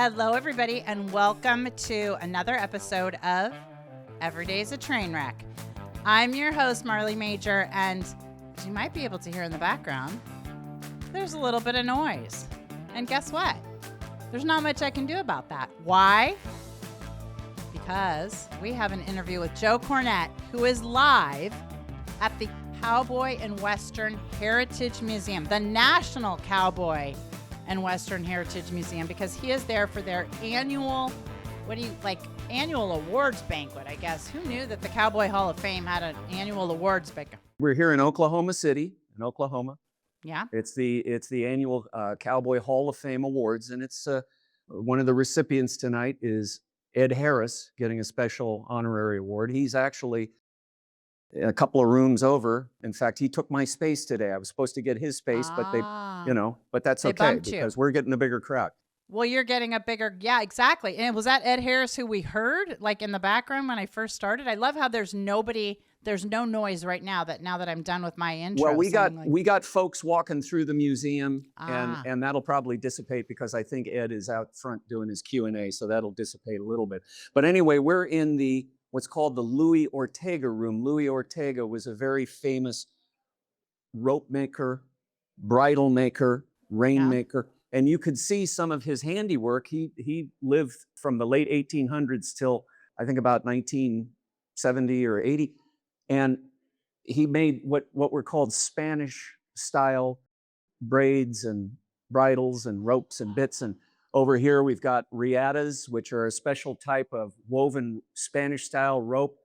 Hello, everybody, and welcome to another episode of Every Day's a Train Wreck. I'm your host, Marley Majcher, and as you might be able to hear in the background, there's a little bit of noise. And guess what? There's not much I can do about that. Why? Because we have an interview with Joe Cornet, who is live at the Cowboy and Western Heritage Museum, the National Cowboy and Western Heritage Museum, because he is there for their annual, annual awards banquet, I guess. Who knew that the Cowboy Hall of Fame had an annual awards banquet? We're here in Oklahoma City, in Oklahoma. Yeah. It's the annual Cowboy Hall of Fame Awards, and it's one of the recipients tonight is Ed Harris, getting a special honorary award. He's actually a couple of rooms over. In fact, he took my space today. I was supposed to get his space, but but that's okay because we're getting a bigger crowd. Well, you're getting a bigger, yeah, exactly. And was that Ed Harris who we heard like in the background when I first started? I love how there's no noise right now that I'm done with my intro. Well, we got folks walking through the museum, and that'll probably dissipate because I think Ed is out front doing his Q&A, so that'll dissipate a little bit. But anyway, we're in what's called the Louie Ortega Room. Louie Ortega was a very famous rope maker, bridle maker, rainmaker, and you could see some of his handiwork. He lived from the late 1800s till I think about 1970 or 80, and he made what were called Spanish style braids and bridles and ropes and bits. And over here we've got riatas, which are a special type of woven Spanish style rope.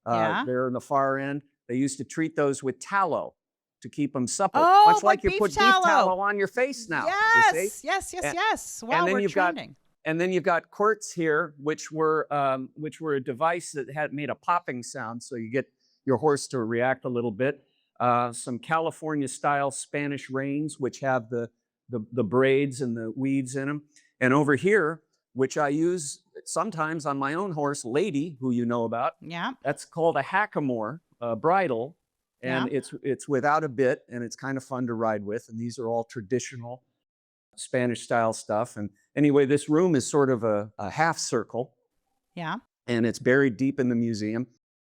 There in the far end, they used to treat those with tallow to keep them supple, much like you put beef tallow on your face now. Yes, yes. Wow, we're trending. And then you've got quirts here, which were a device that had made a popping sound, so you get your horse to react a little bit. Some California-style Spanish reins, which have the braids and the weaves in them. And over here, which I use sometimes on my own horse, Lady, who you know about. Yeah. That's called a hackamore bridle. And it's without a bit, and it's kind of fun to ride with. And these are all traditional Spanish-style stuff. And anyway, this room is sort of a half circle. Yeah. And it's buried deep in the museum.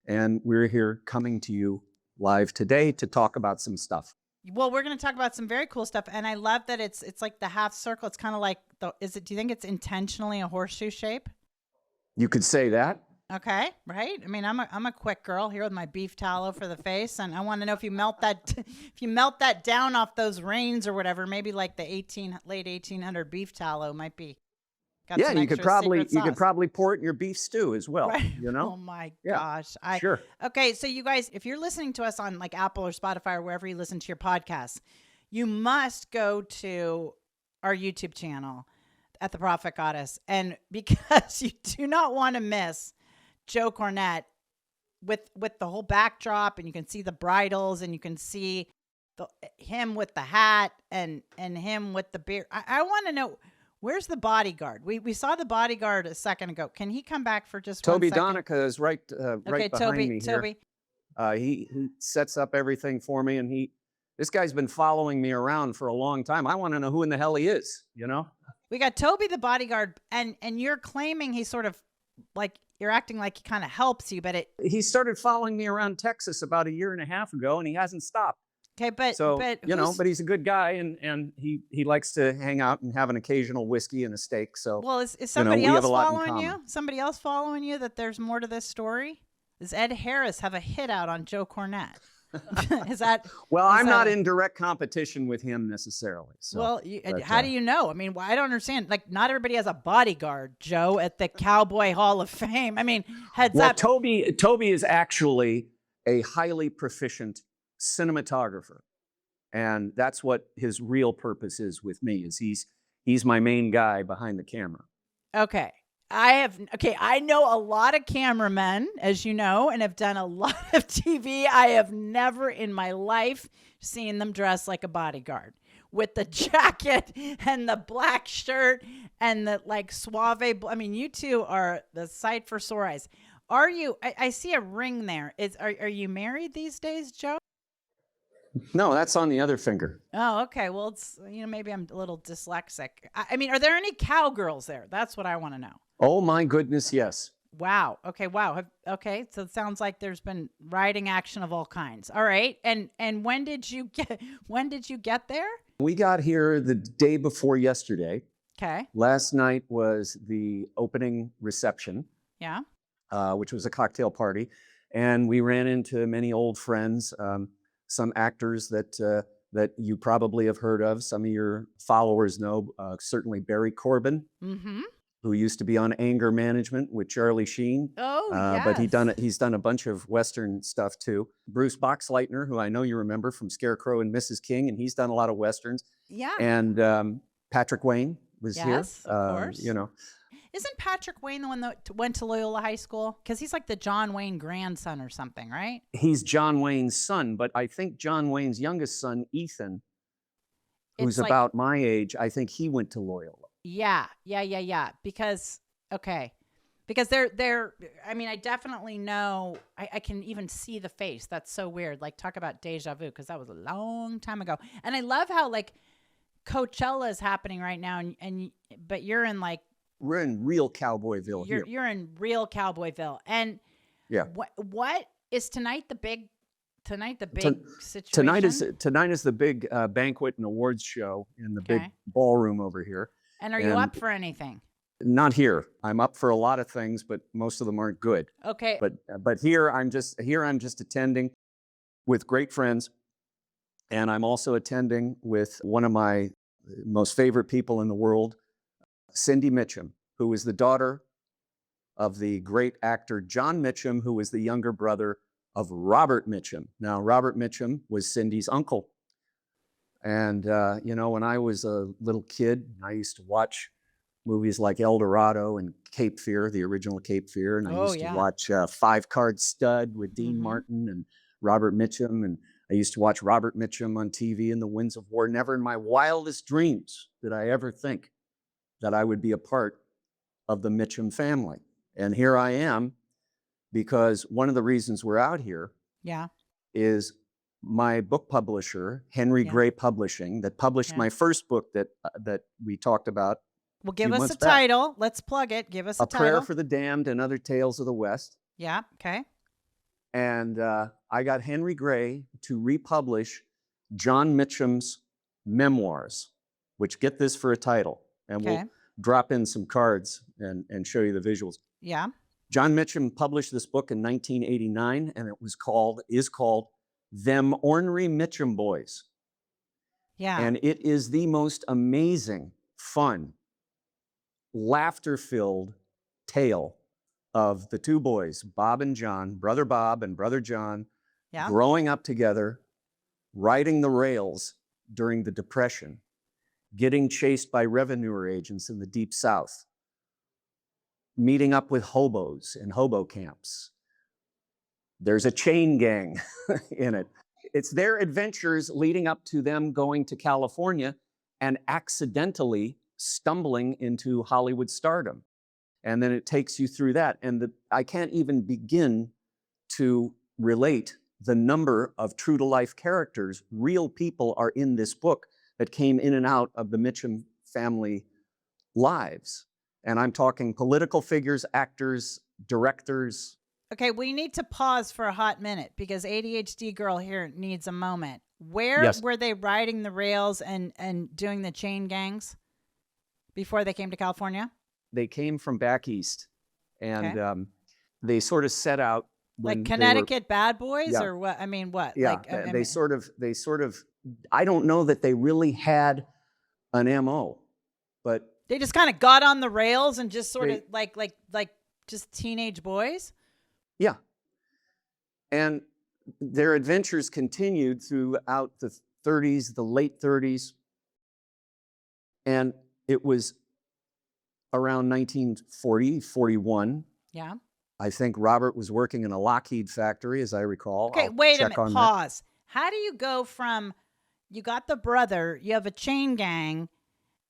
And we're here coming to you live today to talk about some stuff. Well, we're going to talk about some very cool stuff. And I love that it's like the half circle. It's kind of like, do you think it's intentionally a horseshoe shape? You could say that. Okay, right? I mean, I'm a quick girl here with my beef tallow for the face, and I want to know if you melt that down off those reins or whatever, maybe like the late 1800 beef tallow might be. Yeah, you could probably pour it in your beef stew as well. Right. You know? Oh my gosh! Sure. Okay, so you guys, if you're listening to us on like Apple or Spotify or wherever you listen to your podcasts, you must go to our YouTube channel at The Prophet Goddess, and because you do not want to miss Joe Cornet with the whole backdrop, and you can see the bridles, and you can see him with the hat and him with the beard. I want to know, where's the bodyguard? We saw the bodyguard a second ago. Can he come back for just Toby 1 second? Donica is right behind me here. Toby. He sets up everything for me, and this guy's been following me around for a long time. I want to know who in the hell he is, you know? We got Toby the bodyguard, and you're claiming he's sort of like, you're acting like he kind of helps you, but he started following me around Texas about a year and a half ago, and he hasn't stopped. Okay, but he's a good guy, and he likes to hang out and have an occasional whiskey and a steak. So, well, is somebody else following you? Somebody else following you? That there's more to this story? Does Ed Harris have a hit out on Joe Cornet? Is that? Well, I'm not in direct competition with him necessarily. So, well, how do you know? I mean, I don't understand. Like, not everybody has a bodyguard, Joe, at the Cowboy Hall of Fame. I mean, heads up. Toby is actually a highly proficient cinematographer, and that's what his real purpose is with me. Is he's my main guy behind the camera. Okay. I know a lot of cameramen, as you know, and have done a lot of TV. I have never in my life seen them dress like a bodyguard with the jacket and the black shirt and the like suave. I mean, you two are the sight for sore eyes. Are you? I see a ring there. Are you married these days, Joe? No, that's on the other finger. Oh, okay. Well, it's, maybe I'm a little dyslexic. I mean, are there any cowgirls there? That's what I want to know. Oh my goodness, yes. Wow. Okay. Wow. Okay. So it sounds like there's been riding action of all kinds. All right. And when did you get there? We got here the day before yesterday. Okay. Last night was the opening reception. Yeah. Which was a cocktail party. And we ran into many old friends, some actors that you probably have heard of. Some of your followers know, certainly Barry Corbin, who used to be on Anger Management with Charlie Sheen. Oh, yes. But he's done a bunch of Western stuff too. Bruce Boxleitner, who I know you remember from Scarecrow and Mrs. King, and he's done a lot of Westerns. Yeah. And Patrick Wayne was here. Yes, of course. Isn't Patrick Wayne the one that went to Loyola High School? Because he's like the John Wayne grandson or something, right? He's John Wayne's son, but I think John Wayne's youngest son, Ethan, who's about my age, I think he went to Loyola. Yeah. Because they're, I mean, I definitely know, I can even see the face. That's so weird. Like, talk about deja vu, because that was a long time ago. And I love how, like, Coachella is happening right now, but you're in, like, we're in real Cowboyville here. You're in real Cowboyville. And yeah, what is tonight the big situation? Tonight is the big banquet and awards show in the big ballroom over here. And are you up for anything? Not here. I'm up for a lot of things, but most of them aren't good. Okay. But here I'm just attending with great friends, and I'm also attending with one of my most favorite people in the world, Cindy Mitchum, who is the daughter of the great actor John Mitchum, who was the younger brother of Robert Mitchum. Now, Robert Mitchum was Cindy's uncle. And, when I was a little kid, I used to watch movies like El Dorado and Cape Fear, the original Cape Fear. And I used to watch Five Card Stud with Dean Martin and Robert Mitchum. And I used to watch Robert Mitchum on TV in The Winds of War. Never in my wildest dreams did I ever think that I would be a part of the Mitchum family. And here I am, because one of the reasons we're out here is my book publisher, Henry Gray Publishing, that published my first book that we talked about. Well, give us a title. Let's plug it. Give us a title. A Prayer for the Damned and Other Tales of the West. Yeah, okay. And I got Henry Gray to republish John Mitchum's memoirs, which, get this for a title. And we'll drop in some cards and show you the visuals. Yeah. John Mitchum published this book in 1989, and it is called Them Ornery Mitchum Boys. Yeah. And it is the most amazing, fun, laughter-filled tale of the two boys, Bob and John, brother Bob and brother John, growing up together, riding the rails during the Depression, getting chased by revenue agents in the Deep South, meeting up with hobos in hobo camps. There's a chain gang in it. It's their adventures leading up to them going to California and accidentally stumbling into Hollywood stardom. And then it takes you through that. And I can't even begin to relate the number of true-to-life characters, real people, are in this book that came in and out of the Mitchum family lives. And I'm talking political figures, actors, directors. Okay, we need to pause for a hot minute, because ADHD girl here needs a moment. Where were they riding the rails and doing the chain gangs before they came to California? They came from back east, and they sort of set out like Connecticut bad boys, or what? I mean, what? Yeah, like, they sort of. I don't know that they really had an MO, but they just kind of got on the rails and just sort of like just teenage boys. Yeah, and their adventures continued throughout the 30s, the late 30s, and it was around 1940, 41. Yeah. I think Robert was working in a Lockheed factory, as I recall. Okay, wait a minute, pause. How do you go from, you got the brother, you have a chain gang,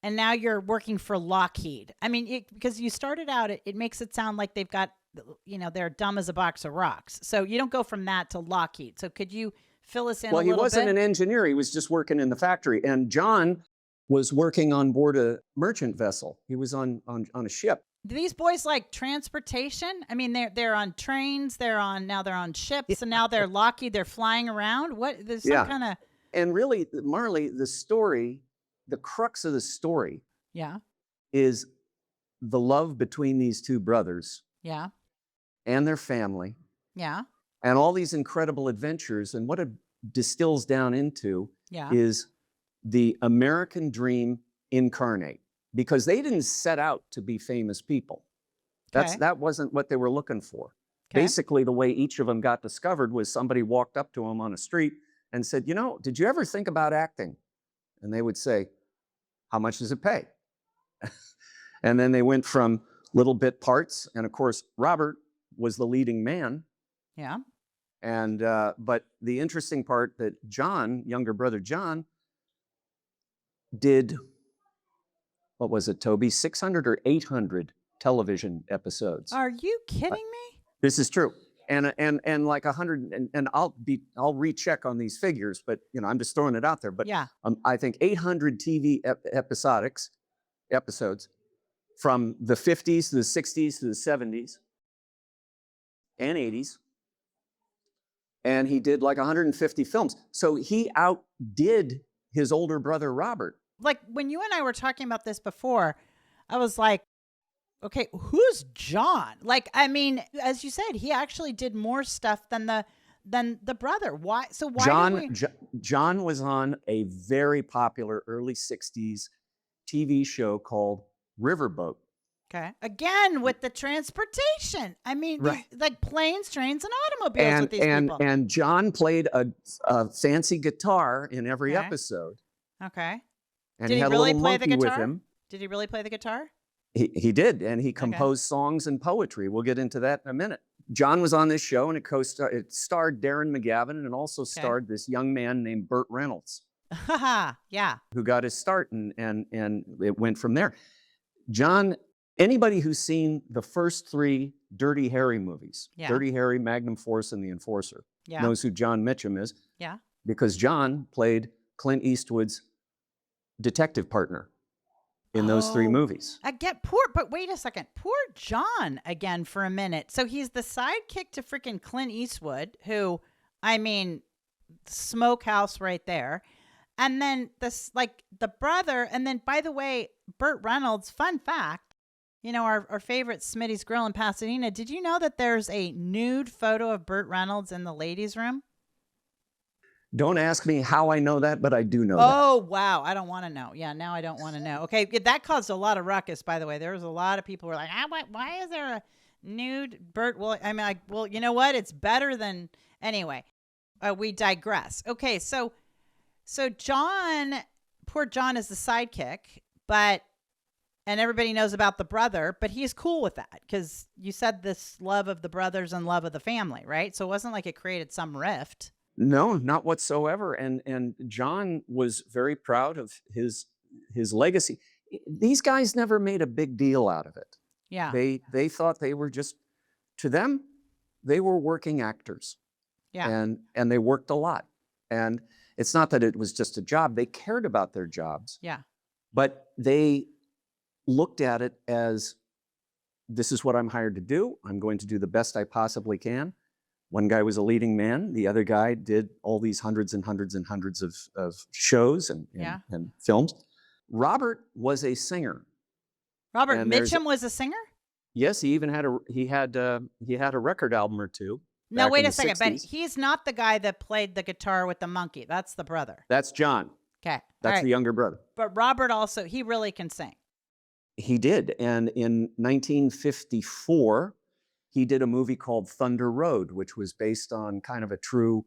and now you're working for Lockheed? I mean, because you started out, it makes it sound like they've got, they're dumb as a box of rocks. So you don't go from that to Lockheed. So could you fill us in Well, a he little wasn't bit? an engineer. He was just working in the factory. And John was working on board a merchant vessel. He was on a ship. Do these boys like transportation? I mean, they're on trains. They're on ships, and now they're Lockheed. They're flying around. What? There's some kind of. And really, Marley, the story, the crux of the story, Yeah. is the love between these two brothers. Yeah. And their family. Yeah. And all these incredible adventures. And what it distills down into is the American dream incarnate. Because they didn't set out to be famous people. That wasn't what they were looking for. Okay. Basically, the way each of them got discovered was somebody walked up to them on a street and said, did you ever think about acting? And they would say, how much does it pay? And then they went from little bit parts. And of course, Robert was the leading man. Yeah. And but the interesting part that John, younger brother John, did, what was it, Toby? 600 or 800 television episodes. Are you kidding me? This is true. And like 100, and I'll recheck on these figures, but I'm just throwing it out there. But I think 800 TV episodes from the 50s to the 60s to the 70s and 80s. And he did like 150 films. So he outdid his older brother, Robert. Like when you and I were talking about this before, I was like, okay, who's John? Like, I mean, as you said, he actually did more stuff than the brother. Why? So why John was on a very popular early 60s TV show called Riverboat. Okay. Again, with the transportation. I mean, like planes, trains, and automobiles with these people. And John played a fancy guitar in every episode. Okay. And he had really a little monkey with him. Did he really play the guitar? He did, and he composed songs and poetry. We'll get into that in a minute. John was on this show, and it starred Darren McGavin, and it also starred this young man named Burt Reynolds. Yeah. Who got his start, and it went from there. John, anybody who's seen the first 3 Dirty Harry movies, Dirty Harry, Magnum Force, and The Enforcer, knows who John Mitchum is. Yeah. Because John played Clint Eastwood's detective partner in those 3 movies. But wait a second. Poor John again for a minute. So he's the sidekick to freaking Clint Eastwood, who, I mean, smokehouse right there. And then the brother, and then by the way, Burt Reynolds, fun fact, our favorite Smitty's Grill in Pasadena. Did you know that there's a nude photo of Burt Reynolds in the ladies' room? Don't ask me how I know that, but I do know that. Oh, wow. I don't want to know. Yeah, now I don't want to know. Okay, that caused a lot of ruckus, by the way. There was a lot of people who were like, why is there a nude Burt? Well, I mean, well, you know what? It's better than... Anyway, we digress. Okay, so John, poor John is the sidekick, and everybody knows about the brother, but he's cool with that because you said this love of the brothers and love of the family, right? So it wasn't like it created some rift. No, not whatsoever. And John was very proud of his legacy. These guys never made a big deal out of it. Yeah. They thought they were just, to them, they were working actors. Yeah. And they worked a lot. And it's not that it was just a job. They cared about their jobs. Yeah. But they looked at it as, this is what I'm hired to do. I'm going to do the best I possibly can. One guy was a leading man. The other guy did all these hundreds and hundreds and hundreds of shows and films. Robert was a singer. Robert Mitchum was a singer? Yes, he even had a record album or 2. No, wait a second. 60s. But he's not the guy that played the guitar with the monkey. That's the brother. That's John. Okay. That's the younger brother. But Robert also, he really can sing. He did. And in 1954, he did a movie called Thunder Road, which was based on kind of a true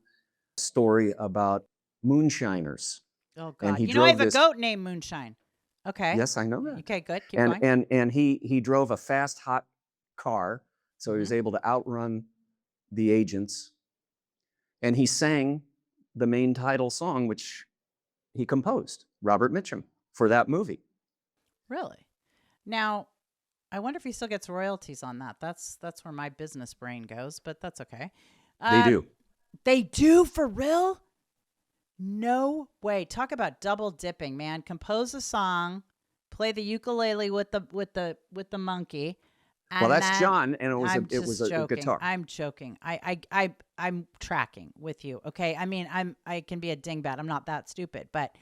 story about moonshiners. Oh, God. I have a goat named Moonshine. Okay. Yes, I know that. Okay, good. Keep going. And he drove a fast, hot car, so he was able to outrun the agents. And he sang the main title song, which he composed, Robert Mitchum, for that movie. Really? Now, I wonder if he still gets royalties on that. That's where my business brain goes, but that's okay. They do. They do, for real? No way. Talk about double dipping, man. Compose a song, play the ukulele with the monkey. Well, And that's then John, and I'm it was just a joking. guitar. I'm joking. I'm tracking with you. Okay. I mean, I can be a dingbat. I'm not that stupid, but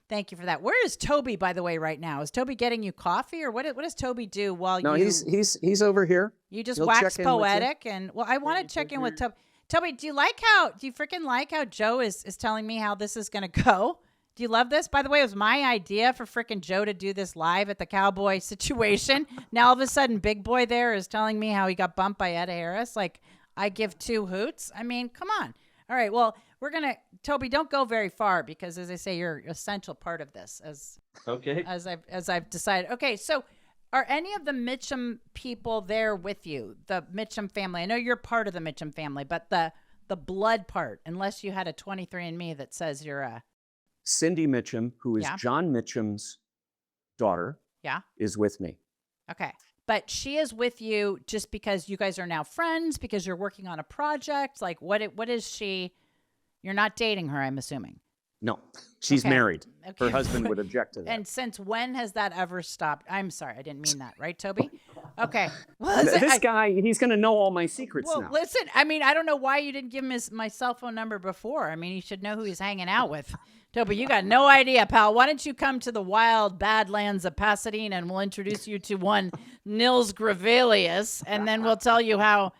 thank you for that. Where is Toby, by the way, right now? Is Toby getting you coffee, or what does Toby do while No, you? he's over here. You just He'll wax check in with you. poetic, and well, I want to check in with Toby. Toby, do you freaking like how Joe is telling me how this is going to go? Do you love this? By the way, it was my idea for freaking Joe to do this live at the Cowboy situation. Now all of a sudden, Big Boy there is telling me how he got bumped by Ed Harris. Like, I give two hoots. I mean, come on. All right, well, Toby, don't go very far because, as I say, you're an essential part of this. As I've decided. Okay, so are any of the Mitchum people there with you? The Mitchum family. I know you're part of the Mitchum family, but the blood part, unless you had a 23andMe that says you're a. Cindy Mitchum, who is John Mitchum's daughter, is with me. Okay. But she is with you just because you guys are now friends, because you're working on a project. Like, what is she? You're not dating her, I'm assuming. No, she's married. Okay. Her husband would object to that. And since when has that ever stopped? I'm sorry, I didn't mean that. Right, Toby? Okay. Well, this guy, he's going to know all my secrets now. Well, listen, I mean, I don't know why you didn't give him my cell phone number before. I mean, he should know who he's hanging out with. Toby, you got no idea, pal. Why don't you come to the wild badlands of Pasadena and we'll introduce you to one Nils Gravelius, and then we'll tell you how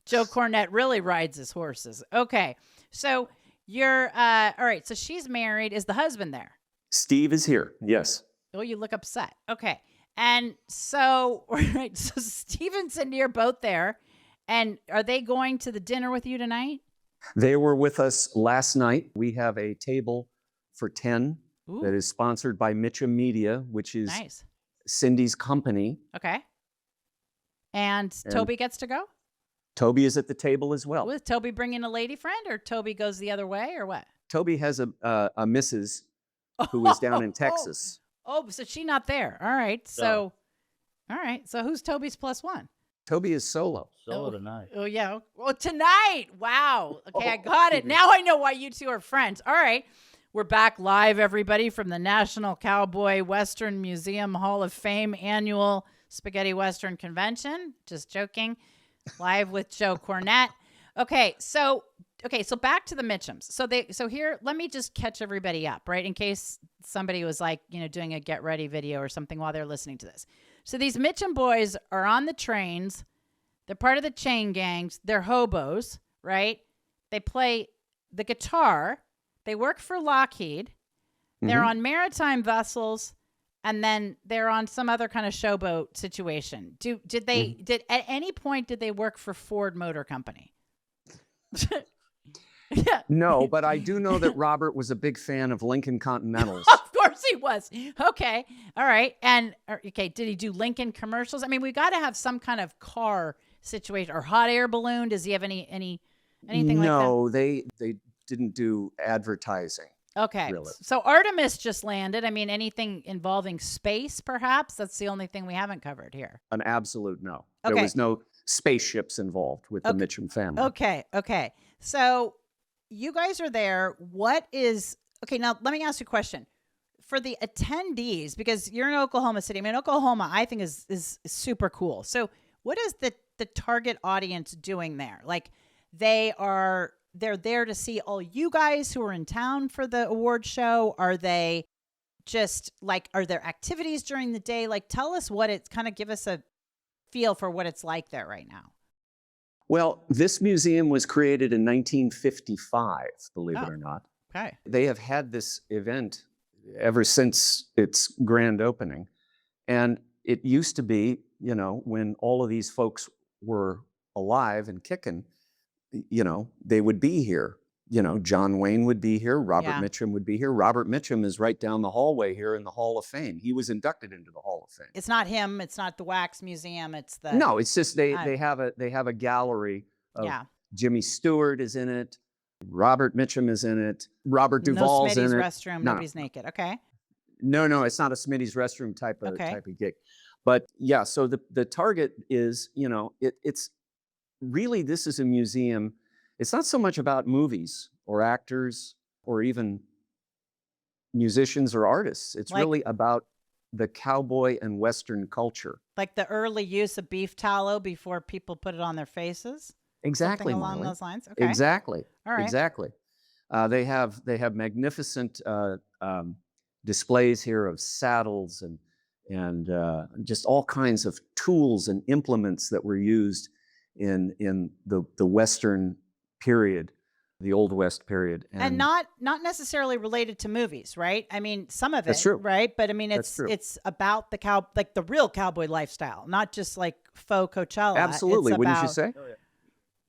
Joe Cornet really rides his horses. Okay. So you're, all right. So she's married. Is the husband there? Steve is here. Yes. Oh, you look upset. Okay. And so, right. So Steve and Cindy are both there. And are they going to the dinner with you tonight? They were with us last night. We have a table for 10 that is sponsored by Mitchum Media, which is Cindy's company. Okay. And Toby gets to go? Toby is at the table as well. Was Toby bringing a lady friend, or Toby goes the other way, or what? Toby has a missus who is down in Texas. Oh, so she's not there. All right. So, all right. So who's Toby's plus one? Toby is solo. Solo tonight. Oh, yeah. Well, tonight. Wow. Okay, I got it. Now I know why you two are friends. All right. We're back live, everybody, from the National Cowboy Western Museum Hall of Fame annual Spaghetti Western Convention. Just joking. Live with Joe Cornet. Okay, so back to the Mitchums. So here, let me just catch everybody up, right? In case somebody was like, doing a get ready video or something while they're listening to this. So these Mitchum boys are on the trains. They're part of the chain gangs. They're hobos, right? They play the guitar. They work for Lockheed. They're on maritime vessels, and then they're on some other kind of showboat situation. Did at any point did they work for Ford Motor Company? Yeah. No, but I do know that Robert was a big fan of Lincoln Continentals. Of course he was. Okay. All right. And did he do Lincoln commercials? I mean, we got to have some kind of car situation or hot air balloon. Does he have anything like that? No, they didn't do advertising. Okay. Really. So Artemis just landed. I mean, anything involving space, perhaps? That's the only thing we haven't covered here. An absolute no. Okay. There was no spaceships involved with the Mitchum family. Okay. So you guys are there. Now let me ask you a question. For the attendees, because you're in Oklahoma City. I mean, Oklahoma, I think is super cool. So what is the target audience doing there? Like they're there to see all you guys who are in town for the award show. Are they just like, are there activities during the day? Like, tell us give us a feel for what it's like there right now. Well, this museum was created in 1955, believe it or not. Okay. They have had this event ever since its grand opening. And it used to be, when all of these folks were alive and kicking, they would be here. John Wayne would be here. Robert Mitchum would be here. Robert Mitchum is right down the hallway here in the Hall of Fame. He was inducted into the Hall of Fame. It's not him. It's not the Wax Museum. It's the No. It's just they have a gallery of Jimmy Stewart is in it. Robert Mitchum is in it. Robert Duvall's in it. Restroom. Nobody's naked. Okay. No. It's not a Smitty's restroom type of gig. But yeah. So the target is it's really, this is a museum. It's not so much about movies or actors or even musicians or artists. It's Like- really about the cowboy and Western culture. Like the early use of beef tallow before people put it on their faces? Exactly, Something along Marley. those lines? Okay. Exactly. All right. Exactly. They have magnificent displays here of saddles and just all kinds of tools and implements that were used in the Western period, the Old West period, And not necessarily related to movies, right? I mean, some of it, That's true. right? But I mean, That's true. it's about like the real cowboy lifestyle, not just like faux Coachella. Absolutely, It's wouldn't you about- say?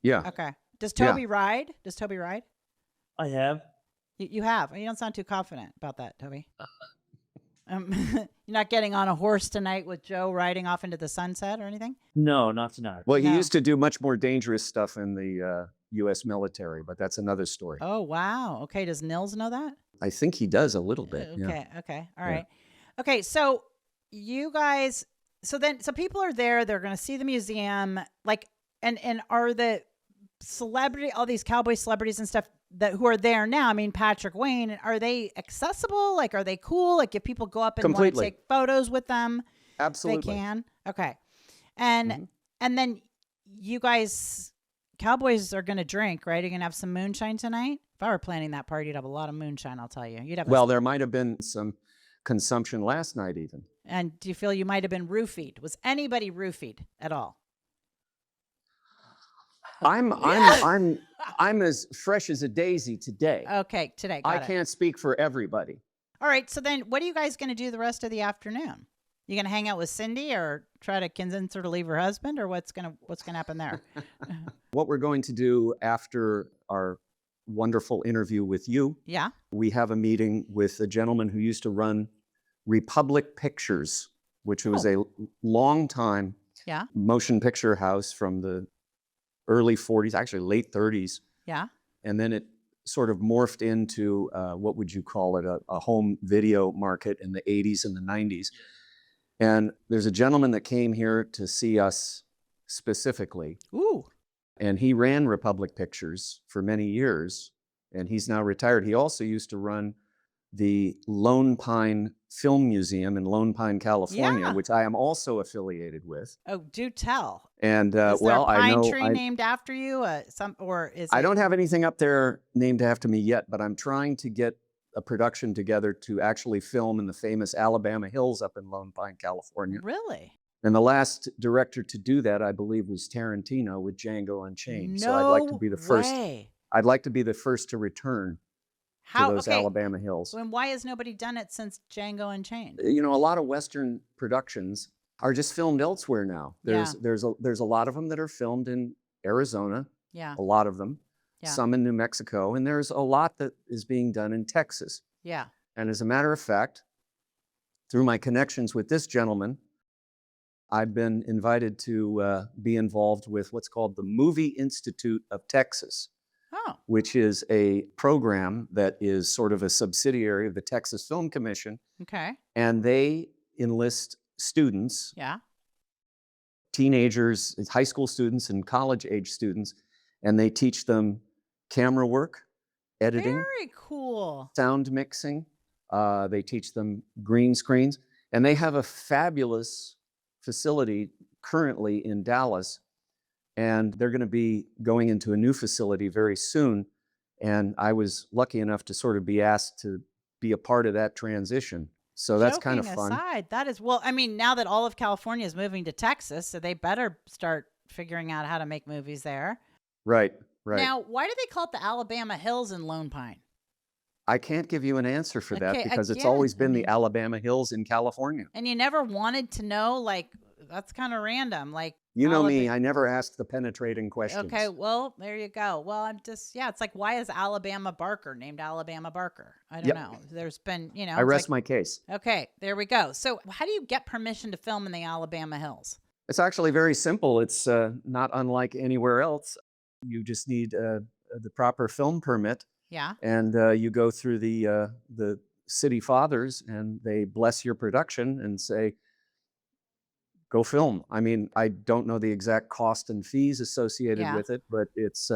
Yeah. Okay. Does Yeah. Toby ride? Does Toby ride? I have. You have. You don't sound too confident about that, Toby. You're not getting on a horse tonight with Joe riding off into the sunset or anything? No, not tonight. Well, he No. used to do much more dangerous stuff in the U.S. military, but that's another story. Oh, wow. Okay. Does Nils know that? I think he does a little bit. Yeah. Okay. Okay. All Yeah. right. Okay. So you guys, so people are there. They're going to see the museum. Like, and are the all these cowboy celebrities and stuff who are there now? I mean, Patrick Wayne, are they accessible? Like, are they cool? Like, if people go up and want to Completely. take photos with them, Absolutely. they can. Okay. And then you guys, cowboys are going to drink, right? You're going to have some moonshine tonight. If I were planning that party, you'd have a lot of moonshine, I'll tell you. You'd have Well, there might have been some consumption last night even. and do you feel you might have been roofied? Was anybody roofied at all? I'm as fresh as a daisy today. Okay, today. I Got it. can't speak for everybody. All right. So then what are you guys going to do the rest of the afternoon? You going to hang out with Cindy or try to convince her to leave her husband, or what's going to happen there? What we're going to do after our wonderful interview with you, Yeah. we have a meeting with a gentleman who used to run Republic Pictures, which was a long time Yeah. motion picture house from the early 40s, actually late 30s. Yeah. And then it sort of morphed into, what would you call it, a home video market in the 80s and the 90s. And there's a gentleman that came here to see us specifically. Ooh. And he ran Republic Pictures for many years, and he's now retired. He also used to run the Lone Pine Film Museum in Lone Pine, California, Yeah. which I am also affiliated with. Oh, do tell. And Is there well, a pine I know tree named after you? Or is I it- don't have anything up there named after me yet, but I'm trying to get a production together to actually film in the famous Alabama Hills up in Lone Pine, California. Really? And the last director to do that, I believe, was Tarantino with Django Unchained. So I'd like to be the first. way. I'd like to be the first to return How? to those Okay. Alabama Hills. And why has nobody done it since Django Unchained? You know, a lot of Western productions are just filmed elsewhere now. There's a lot of them that are filmed in Arizona, Yeah. a lot of them, Yeah. some in New Mexico, and there's a lot that is being done in Texas. Yeah. And as a matter of fact, through my connections with this gentleman, I've been invited to be involved with what's called the Movie Institute of Texas, Oh. which is a program that is sort of a subsidiary of the Texas Film Commission, Okay. and they enlist students, Yeah. teenagers, high school students, and college-age students, and they teach them camera work, editing, Very cool. sound mixing. They teach them green screens, and they have a fabulous facility currently in Dallas, and they're going to be going into a new facility very soon. And I was lucky enough to sort of be asked to be a part of that transition. So that's kind of Joking fun. aside, that is, well, I mean, now that all of California is moving to Texas, so they better start figuring out how to make movies there. Right, right. Now, why do they call it the Alabama Hills in Lone Pine? I can't give you an answer for that Okay, because it's again, always been I the mean- Alabama Hills in California. And you never wanted to know, like, that's kind of random. Like, You know me, Alabama- I never ask the penetrating questions. Okay, well, there you go. Well, I'm just, yeah, it's like, why is Alabama Barker named Alabama Barker? I don't Yep. know. There's been, you know. I it's rest like- my case. Okay, there we go. So, how do you get permission to film in the Alabama Hills? It's actually very simple. It's not unlike anywhere else. You just need the proper film permit, Yeah. and you go through the city fathers, and they bless your production and say, go film. I mean, I don't know the exact cost and fees associated Yeah. with it, but it's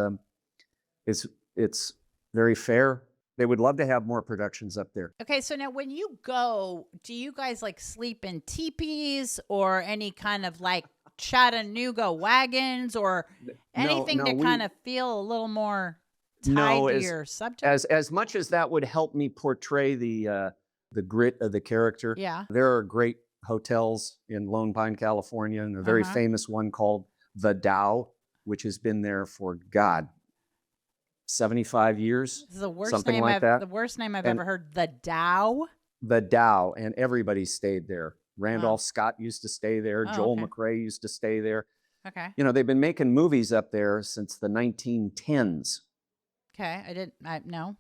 very fair. They would love to have more productions up there. Okay, so now when you go, do you guys like sleep in teepees or any kind of like Chattanooga wagons or anything to kind of feel a little more tied to your subject? As much as that would help me portray the grit of the character, Yeah. there are great hotels in Lone Pine, California, and a very famous one called The Dow, which has been there for, God, 75 years. This is the worst something name like that. The worst name I've ever heard. The Dow. The Dow, and everybody stayed there. Randolph Scott used to stay there. Joel McRae used to stay there. Okay. You know, they've been making movies up there since the 1910s. Okay, no.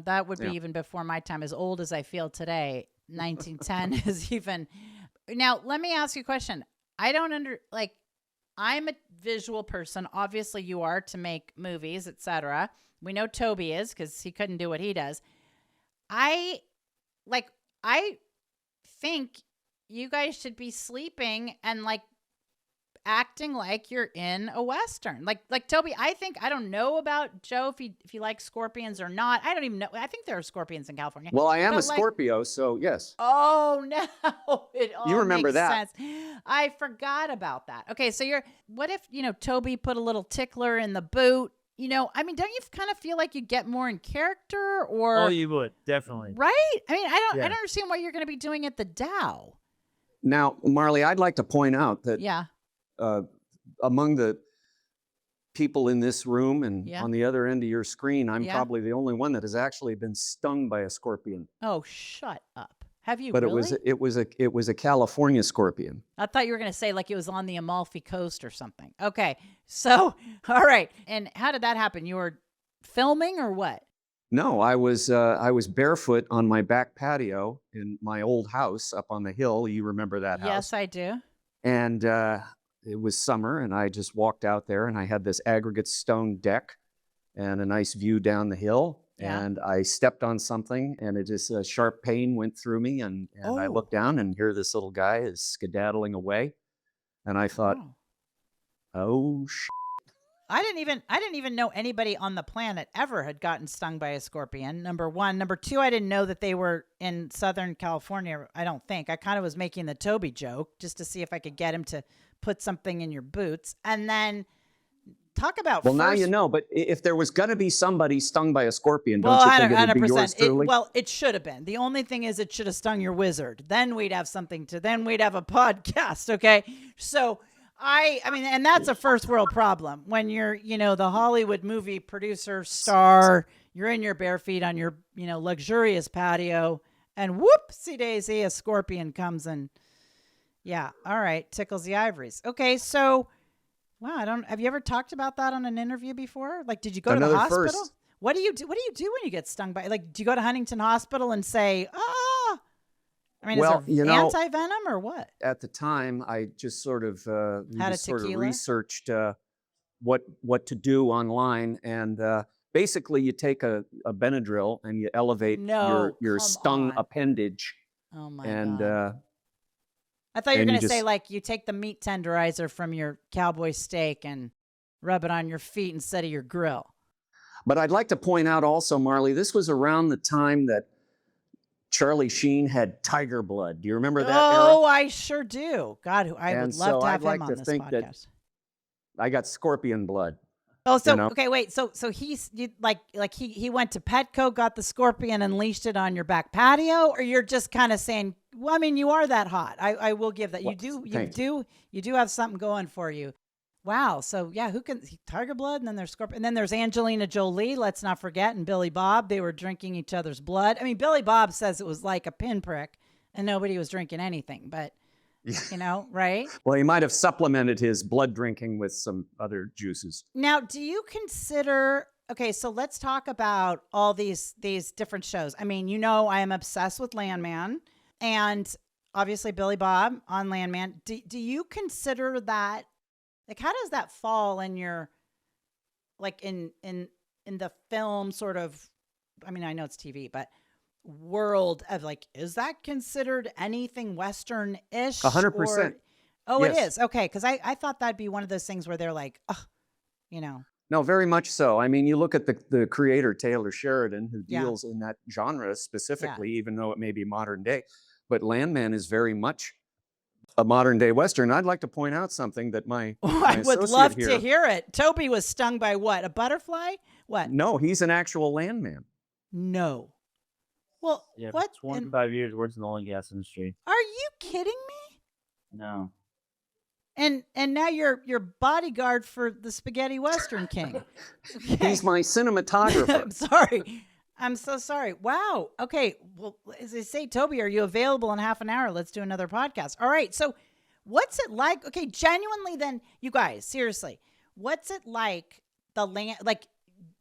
That would be even before my time. As old as I feel today, 1910 is even. Now, let me ask you a question. I'm a visual person. Obviously, you are to make movies, etc. We know Toby is because he couldn't do what he does. I think you guys should be sleeping and like acting like you're in a Western. Like Toby, I don't know about Joe if he likes scorpions or not. I don't even know. I think there are scorpions in California. Well, I am a Scorpio, so yes. Oh no. It all you remember makes that. sense. I forgot about that. Okay, so what if, Toby put a little tickler in the boot? Don't you kind of feel like you get more in character or Oh, you would, definitely. right? I don't understand what you're going to be doing at the Dow. Now, Marley, I'd like to point out that among the people in this room and on the other end of your screen, I'm probably the only one that has actually been stung by a scorpion. Oh, shut up. Have you But really? it was a California scorpion. I thought you were going to say like it was on the Amalfi Coast or something. Okay. So, all right. And how did that happen? You were filming or what? No, I was barefoot on my back patio in my old house up on the hill. You remember that house? Yes, I do. And it was summer, and I just walked out there, and I had this aggregate stone deck and a nice view down the hill. Yeah. And I stepped on something, and it just a sharp pain went through me, and I looked down, and here this little guy is skedaddling away, and I thought, oh shit. I didn't even know anybody on the planet ever had gotten stung by a scorpion. Number one. Number two, I didn't know that they were in Southern California. I don't think. I kind of was making the Toby joke just to see if I could get him to put something in your boots. And then talk about now you know, but if there was going to be somebody stung by a scorpion, don't you think it would be yours 100%. truly? It should have been. The only thing is it should have stung your wizard. Then we'd have then we'd have a podcast, okay? So and that's a first world problem when you're, the Hollywood movie producer star, you're in your bare feet on your, luxurious patio and whoopsie daisy, a scorpion comes and all right, tickles the ivories. Okay. So, wow. Have you ever talked about that on an interview before? Like, did you go to the hospital? First. What do you do when you get stung by, like, do you go to Huntington Hospital and say, is there anti-venom or what? At the time, I just sort of researched what to do online, and basically you take a Benadryl and you elevate your stung appendage. Oh my God! I thought you were going to say like you take the meat tenderizer from your Cowboy steak and rub it on your feet instead of your grill. But I'd like to point out also, Marley, this was around the time that Charlie Sheen had tiger blood. Do you remember that era? Oh, I sure do. God, I would love to have him on this podcast. I got scorpion blood. Oh, so okay, wait. So he went to Petco, got the scorpion, and leashed it on your back patio, or you're just kind of saying, well, I mean, you are that hot. I will give that. You do have something going for you. Wow. So who can tiger blood, and then there's scorpion, and then there's Angelina Jolie. Let's not forget, and Billy Bob. They were drinking each other's blood. I mean, Billy Bob says it was like a pinprick, and nobody was drinking anything, but. Right? Well, he might have supplemented his blood drinking with some other juices. Now, do you consider, okay, so let's talk about all these different shows. I mean, I am obsessed with Landman and obviously Billy Bob on Landman. Do you consider that, like, how does that fall in your, like in the film sort of, I mean, I know it's TV, but world of like, is that considered anything Western-ish? 100%. Oh, yes. It is. Okay. Because I thought that'd be one of those things where they're like, No, very much so. I mean, you look at the creator, Taylor Sheridan, who Yeah. deals in that genre specifically, even though it may be modern day. But Landman is very much a modern day Western. I'd like to point out something that my I would associate love here, to hear it. Toby was stung by what? A butterfly? What? No, he's an actual landman. No. Well, Yeah, what? for 25 years works in the oil and gas industry. Are you kidding me? No. And now you're bodyguard for the Spaghetti Western King. Okay. He's my cinematographer. I'm sorry. I'm so sorry. Wow. Okay. Well, as I say, Toby, are you available in half an hour? Let's do another podcast. All right. So what's it like? Okay. Genuinely then, you guys, seriously, what's it like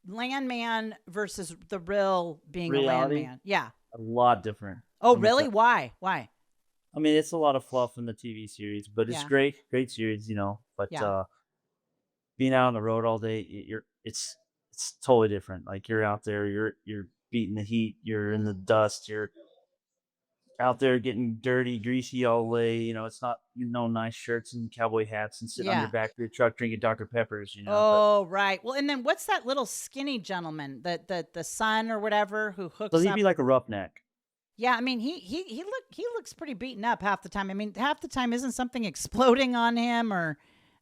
Landman versus the real being Reality? a landman? Yeah. A lot different. Oh, I'm really? excited. Why? Why? I mean, it's a lot of fluff in the TV series, but it's Yeah. great series, you know. But Yeah. being out on the road all day, it's totally different. Like you're out there, you're beating the heat, you're in the dust, you're out there getting dirty, greasy all day. You know, it's not nice shirts and cowboy hats and sitting on Yeah. your back of your truck drinking Dr. Peppers. You know. Oh, right. Well, and then what's that little skinny gentleman, the son or whatever, who hooks So he'd up? be like a roughneck. Yeah, I mean, he looks pretty beaten up half the time. I mean, half the time isn't something exploding on him, or,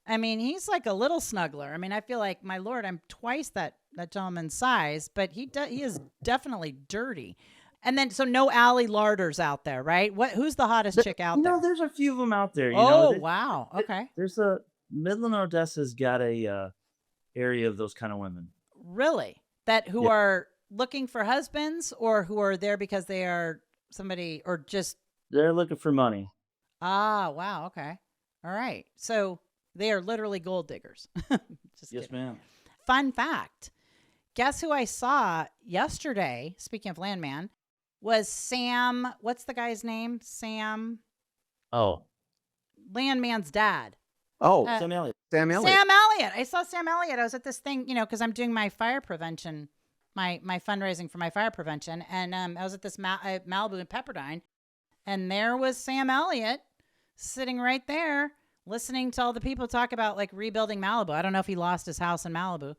I mean, he's like a little snuggler. I mean, I feel like, my Lord, I'm twice that gentleman's size, but he is definitely dirty. And then, so no Allie Larders out there, right? Who's the hottest chick out there? No, there's a few of them out there. You Oh, know, wow. Okay. There's a Midland, Odessa's got a area of those kind of women. Really? Who Yeah. are looking for husbands, or who are there because they are somebody, or just... They're looking for money. Ah, wow. Okay. All right. So they are literally gold diggers. Just Yes, kidding. ma'am. Fun fact. Guess who I saw yesterday, speaking of Landman, was Sam. What's the guy's name? Sam. Oh, Landman's dad. Oh, Uh, Sam Elliott. Sam Elliott. Sam Elliott. I saw Sam Elliott. I was at this thing, because I'm doing my fire prevention, my fundraising for my fire prevention. And I was at this Malibu in Pepperdine. And there was Sam Elliott sitting right there listening to all the people talk about like rebuilding Malibu. I don't know if he lost his house in Malibu,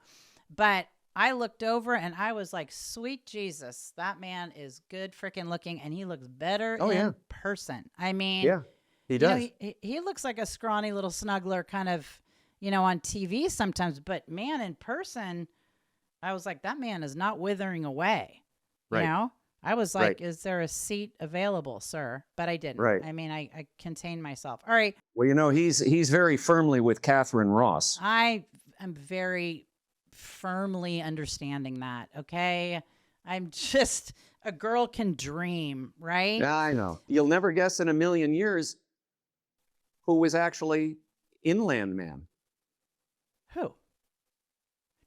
but I looked over and I was like, sweet Jesus, that man is good freaking looking, and he looks better in person. I mean, Yeah, he does. He looks like a scrawny little snuggler kind of, on TV sometimes, but man, in person, I was like, that man is not withering away. Right. You know? I was like, Right. is there a seat available, sir? But I didn't. Right. I mean, I contained myself. All right. Well, he's very firmly with Catherine Ross. I am very firmly understanding that. Okay. I'm just, a girl can dream, right? Yeah, I know. You'll never guess in a million years who was actually in Landman. Who?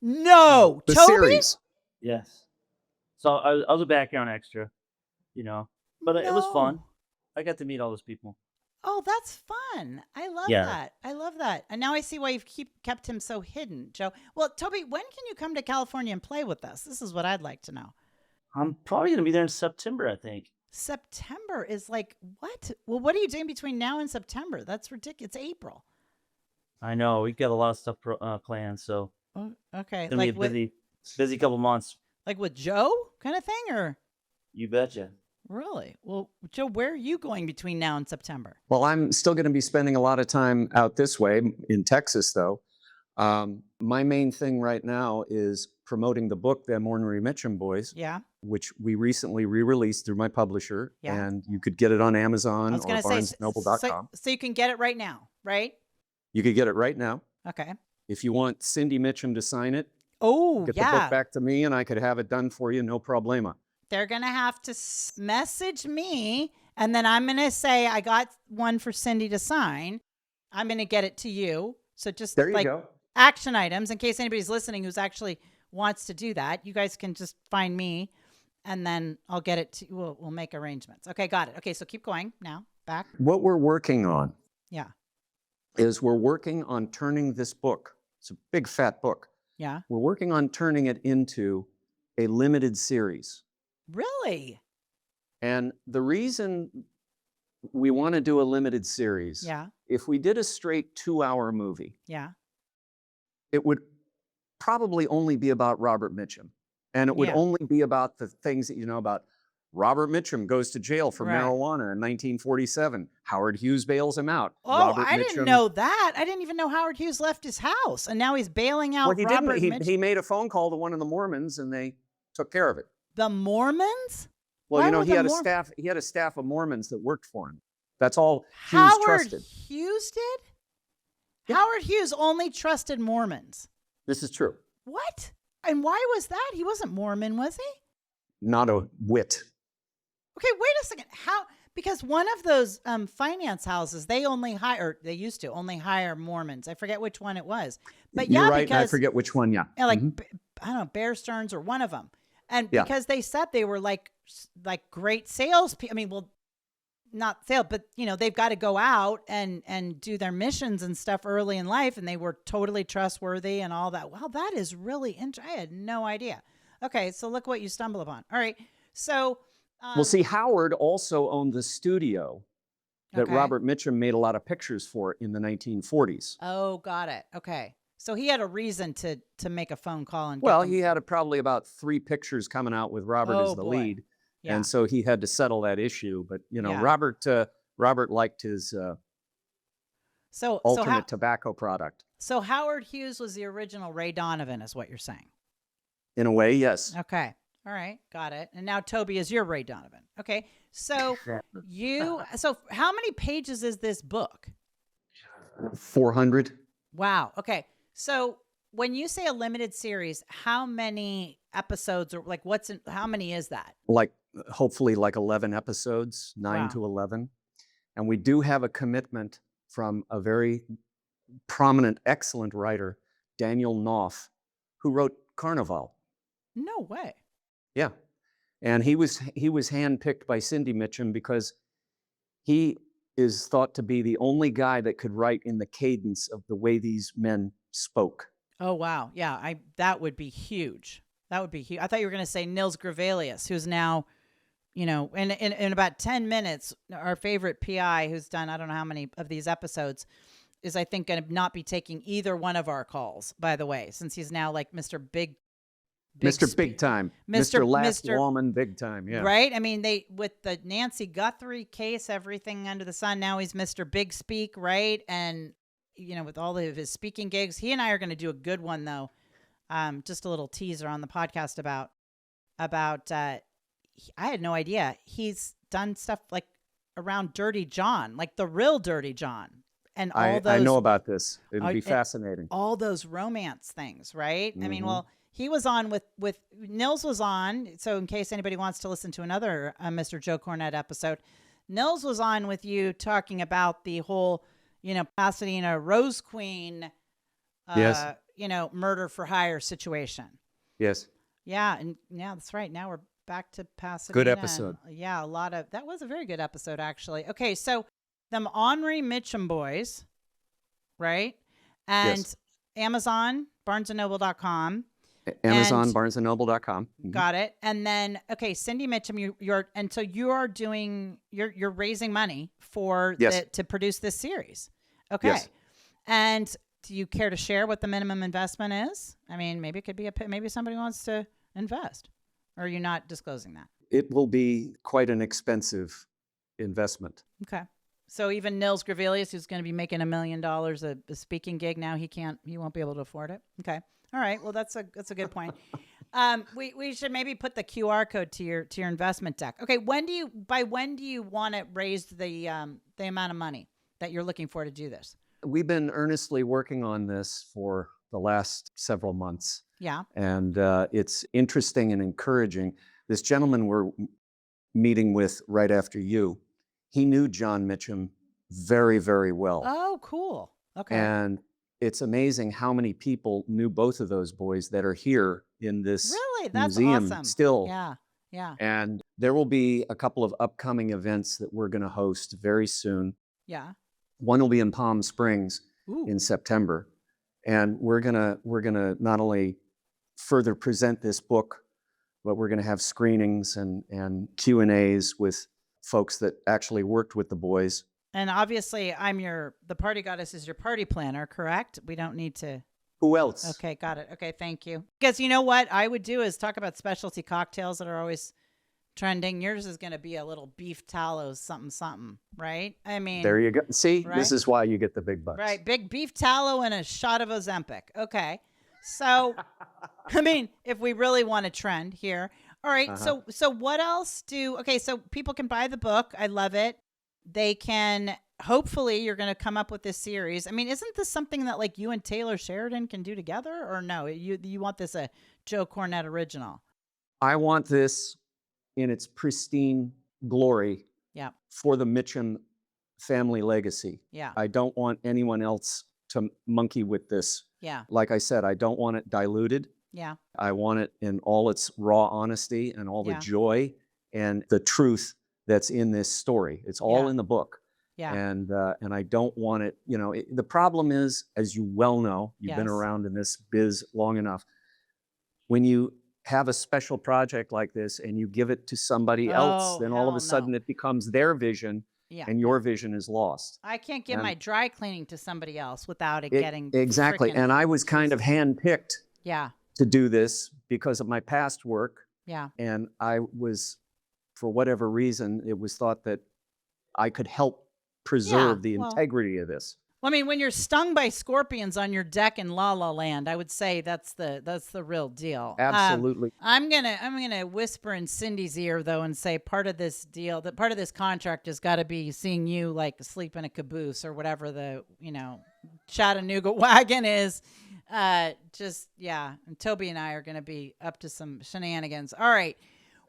No. The Toby? series. Yes. So I was a background extra, but it was fun. No. I got to meet all those people. Oh, that's fun. I love Yeah. that. I love that. And now I see why you've kept him so hidden, Joe. Well, Toby, when can you come to California and play with us? This is what I'd like to know. I'm probably going to be there in September, I think. September is like, what? Well, what are you doing between now and September? That's ridiculous. It's April. I know. We've got a lot of stuff planned, so Oh, okay. it's going to be a busy couple months. Like with Joe kind of thing, or? You betcha. Really? Well, Joe, where are you going between now and September? Well, I'm still going to be spending a lot of time out this way in Texas, though. My main thing right now is promoting the book, Them Ornery Mitchum Boys, Yeah. which we recently re-released through my publisher, Yeah. and you could get it on I Amazon was or going to say, barnesnoble.com. so you can get it right now, right? You could get it right now. Okay. If you want Cindy Mitchum to sign it, Oh, get the yeah. book back to me, and I could have it done for you, no problema. They're going to have to message me, and then I'm going to say, I got one for Cindy to sign. I'm going to get it to you. So just There you like go. action items, in case anybody's listening who's actually wants to do that, you guys can just find me, and then I'll get it to we'll make arrangements. Okay, got it. Okay, so keep going now. Back. What we're working on Yeah. is we're working on turning this book. It's a big, fat book. Yeah. We're working on turning it into a limited series. Really? And the reason we want to do a limited series, Yeah. if we did a straight 2-hour movie, Yeah. it would probably only be about Robert Mitchum. And it would Yeah. only be about the things that you know about. Robert Mitchum goes to jail for Right. marijuana in 1947. Howard Hughes bails him out. Oh, Robert I didn't Mitchum. know that. I didn't even know Howard Hughes left his house, and now he's bailing out Well, he Robert didn't. Mitchum. He made a phone call to one of the Mormons, and they took care of it. The Mormons? Well, Why you know, were he the had a Mor- staff. He had a staff of Mormons that worked for him. That's all Hughes Howard trusted. Hughes did? Yeah. Howard Hughes only trusted Mormons. This is true. What? And why was that? He wasn't Mormon, was he? Not a whit. Okay, wait a second. How? Because one of those finance houses, they used to only hire Mormons. I forget which one it was. But You're yeah, right. because I forget which one. Yeah. like Mhm. I don't know, Bear Stearns or one of them. And Yeah. because they said they were like great sales people. I mean, well, not sale, but you know, they've got to go out and do their missions and stuff early in life, and they were totally trustworthy and all that. Wow, that is really interesting. I had no idea. Okay, so look what you stumble upon. All right, so Well, see, Howard also owned the studio that okay. Robert Mitchum made a lot of pictures for in the 1940s. Oh, got it. Okay, so he had a reason to make a phone call and Well, get them. he had probably about 3 pictures coming out with Robert Oh, as the boy. lead. Yeah. And so he had to settle that issue. But, you know, Yeah. Robert liked his alternate tobacco product. So Howard Hughes was the original Ray Donovan, is what you're saying. In a way, yes. Okay. All right. Got it. And now Toby is your Ray Donovan. Okay. So so how many pages is this book? 400. Wow. Okay. So when you say a limited series, how many episodes or like how many is that? Like, hopefully like 11 episodes, 9 Wow. to 11. And we do have a commitment from a very prominent, excellent writer, Daniel Knopf, who wrote Carnival. No way. Yeah. And he was handpicked by Cindy Mitchum because he is thought to be the only guy that could write in the cadence of the way these men spoke. Oh, wow. Yeah. That would be huge. That would be huge. I thought you were going to say Nils Gravelius, who's now, you know, in about 10 minutes, our favorite PI who's done, I don't know how many of these episodes, is I think going to not be taking either one of our calls, by the way, since he's now like Mr. Big Time. Mr. Last Woman Big Time. Yeah. Right? I mean, with the Nancy Guthrie case, everything under the sun, now he's Mr. Big Speak, right? And, you know, with all of his speaking gigs, he and I are going to do a good one, though. Just a little teaser on the podcast about I had no idea. He's done stuff like around Dirty John, like the real Dirty John. And all those. I know about this. It'll be fascinating. All those romance things, right? Mm-hmm. I mean, well, he was on with Nils was on. So in case anybody wants to listen to another Mr. Joe Cornet episode, Nils was on with you talking about the whole, you know, Pasadena Rose Queen, yes. You know, murder for hire situation. Yes. Yeah. And yeah, that's right. Now we're back to Pasadena. Good episode. Yeah. That was a very good episode, actually. Okay. So Them Ornery Mitchum Boys, right? And yes. Amazon, BarnesandNoble.com. Amazon, BarnesandNoble.com. Mm-hmm. Got it. And then, okay, Cindy Mitchum, you're raising money for to produce this series. Okay. Yes. And do you care to share what the minimum investment is? I mean, maybe it could be maybe somebody wants to invest, or are you not disclosing that? It will be quite an expensive investment. Okay. So even Nils Gravelius, who's going to be making $1 million a speaking gig now, he won't be able to afford it. Okay. All right. Well, that's a good point. We should maybe put the QR code to your investment deck. Okay. By when do you want it raised the amount of money that you're looking for to do this? We've been earnestly working on this for the last several months. Yeah. And it's interesting and encouraging. This gentleman we're meeting with right after you, he knew John Mitchum very, very well. Oh, cool. Okay. And it's amazing how many people knew both of those boys that are here in this That's museum awesome. still. Yeah. Yeah. And there will be a couple of upcoming events that we're going to host very soon. Yeah. One will be in Palm Springs Ooh. in September. And we're gonna not only further present this book, but we're gonna have screenings and Q&As with folks that actually worked with the boys. And obviously, the party goddess is your party planner, correct? We don't need to. Who else? Okay, got it. Okay, thank you. Because you know what I would do is talk about specialty cocktails that are always trending. Yours is going to be a little beef tallow something something, right? I mean, There you go. See, right? This is why you get the big bucks. Right, big beef tallow and a shot of Ozempic. Okay, so I mean, if we really want to trend here, all right. So what else do? Okay, so people can buy the book. I love it. They can. Hopefully, you're going to come up with this series. I mean, isn't this something that like you and Taylor Sheridan can do together, or no? You want this a Joe Cornet original? I want this in its pristine glory. Yeah. For the Mitchum family legacy. Yeah. I don't want anyone else to monkey with this. Yeah. Like I said, I don't want it diluted. Yeah. I want it in all its raw honesty and all the joy and the truth that's in this story. It's all in the book. Yeah. And I don't want it, the problem is, as you well know, you've been around in this biz long enough, when you have a special project like this and you give it to somebody else, then all of a sudden it becomes their vision and your vision is lost. I can't give my dry cleaning to somebody else without it getting exactly. And I was kind of handpicked to do this because of my past work. Yeah. And I was, for whatever reason, it was thought that I could help preserve the integrity of this. Well, I mean, when you're stung by scorpions on your deck in La La Land, I would say that's the real deal. Absolutely. I'm gonna whisper in Cindy's ear though and say part of this deal, that part of this contract has got to be seeing you like sleep in a caboose or whatever the Chattanooga wagon is. And Toby and I are gonna be up to some shenanigans. All right.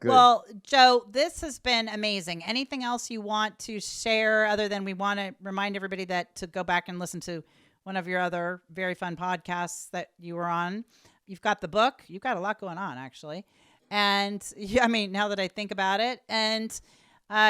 Good. Well, Joe, this has been amazing. Anything else you want to share other than we want to remind everybody that to go back and listen to one of your other very fun podcasts that you were on? You've got the book. You've got a lot going on, actually. And I mean, now that I think about it, and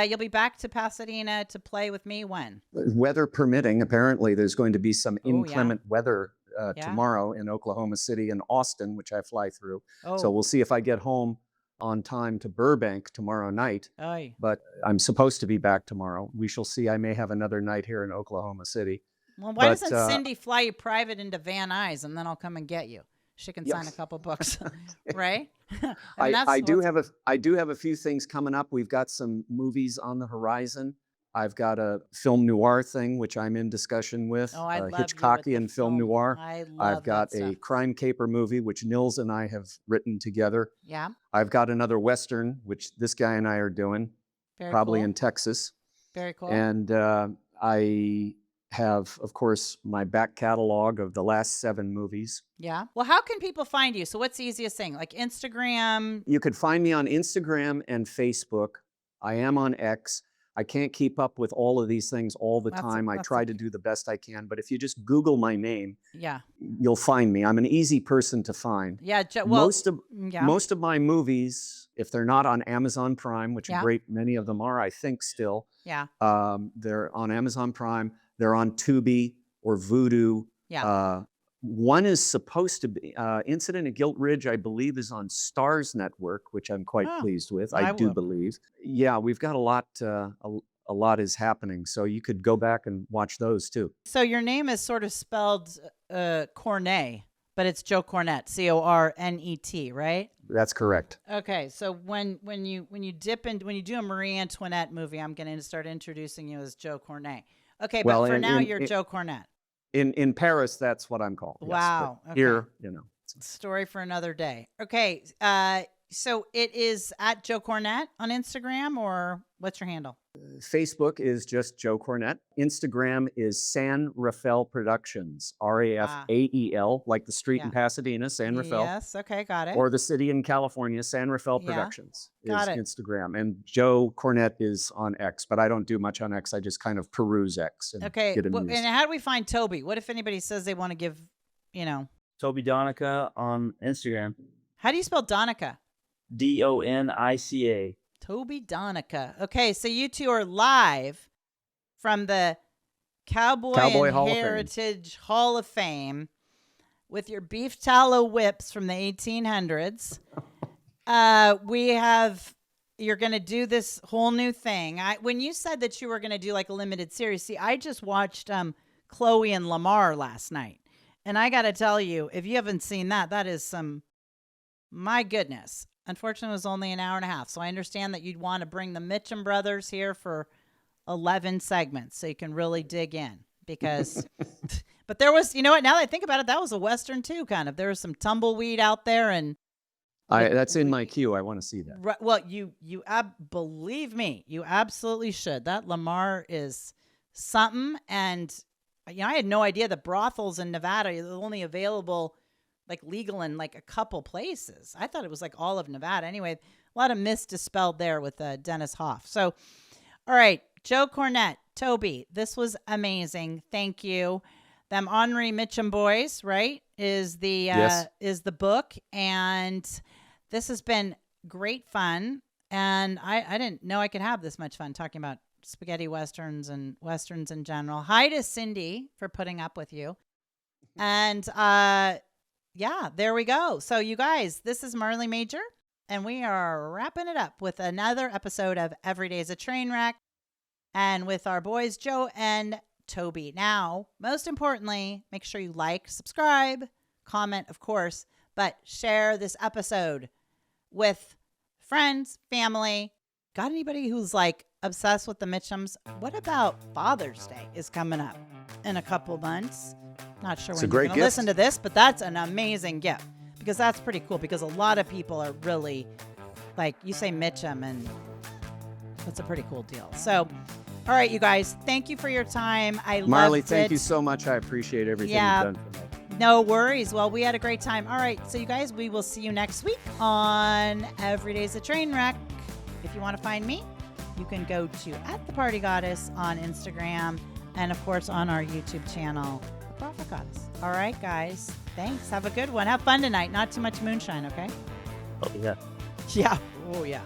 you'll be back to Pasadena to play with me when? Weather permitting. Apparently, there's going to be some inclement weather tomorrow in Oklahoma City and Austin, which I fly through. So we'll see if I get home on time to Burbank tomorrow night. Aye. But I'm supposed to be back tomorrow. We shall see. I may have another night here in Oklahoma City. Well, why doesn't Cindy fly you private into Van Nuys and then I'll come and get you? She can sign a couple books, right? I do have a few things coming up. We've got some movies on the horizon. I've got a film noir thing, which I'm in discussion with, Hitchcockian film noir. I've got a crime caper movie, which Nils and I have written together. Yeah. I've got another Western, which this guy and I are doing, probably in Texas. Very cool. And I have, of course, my back catalog of the last 7 movies. Yeah. Well, how can people find you? So what's the easiest thing? Like Instagram? You could find me on Instagram and Facebook. I am on X. I can't keep up with all of these things all the time. I try to do the best I can. But if you just Google my name, you'll find me. I'm an easy person to find. Yeah. Most of my movies, if they're not on Amazon Prime, which a great many of them are, I think still. Yeah. They're on Amazon Prime. They're on Tubi or Vudu. Yeah. One is supposed to be Incident at Gilt Ridge, I believe, is on Stars Network, which I'm quite pleased with. I do believe. Yeah, we've got a lot. A lot is happening, so you could go back and watch those too. So your name is sort of spelled Cornet, but it's Joe Cornet, Cornet, right? That's correct. Okay, so when you do a Marie Antoinette movie, I'm going to start introducing you as Joe Cornet. Okay, but for now you're Joe Cornet. In Paris, that's what I'm called. Wow. Yes, here, Story for another day. Okay. So it is at Joe Cornet on Instagram, or what's your handle? Facebook is just Joe Cornet. Instagram is San Rafael Productions, Rafael, like the street in Pasadena, San Rafael. Yes, okay, got it. Or the city in California, San Rafael Productions is Instagram. And Joe Cornet is on X, but I don't do much on X. I just kind of peruse X and get amused. And how do we find Toby? What if anybody says they want to give, Toby Donica on Instagram. How do you spell Donica? Donica. Toby Donica. Okay, so you two are live from the Cowboy and Heritage Hall of Fame with your beef tallow whips from the 1800s. You're going to do this whole new thing. When you said that you were going to do like a limited series, see, I just watched Chloe and Lamar last night. And I got to tell you, if you haven't seen that, that is my goodness. Unfortunately, it was only an hour and a half. So I understand that you'd want to bring the Mitchum brothers here for 11 segments so you can really dig in because, but there was, you know what, now that I think about it, that was a Western too, kind of. There was some tumbleweed out there and. That's in my queue. I want to see that. Right, well, believe me, you absolutely should. That Lamar is something. And, I had no idea that brothels in Nevada are only available like legal in like a couple places. I thought it was like all of Nevada. Anyway, a lot of myths dispelled there with Dennis Hoff. So, all right, Joe Cornet, Toby, this was amazing. Thank you. Them Ornery Mitchum Boys, right, is the book. And this has been great fun. And I didn't know I could have this much fun talking about spaghetti westerns and westerns in general. Hi to Cindy for putting up with you. And yeah, there we go. So you guys, this is Marley Majcher, and we are wrapping it up with another episode of Every Day's a Train Wreck, and with our boys Joe and Toby. Now, most importantly, make sure you like, subscribe, comment, of course, but share this episode with friends, family. Got anybody who's like obsessed with the Mitchums? What about Father's Day is coming up in a couple months? Not sure when you're going to listen to this, but that's an amazing gift because that's pretty cool because a lot of people are really like, you say Mitchum and that's a pretty cool deal. So, all right, you guys, thank you for your time. Marley, thank you so much. I appreciate everything you've done for me. No worries. Well, we had a great time. All right, so you guys, we will see you next week on Every Day's a Train Wreck. If you want to find me, you can go to @thepartygoddess on Instagram and, of course, on our YouTube channel, The Prophet Goddess. All right, guys. Thanks. Have a good one. Have fun tonight. Not too much moonshine, okay? Oh, yeah. Yeah. Oh, yeah.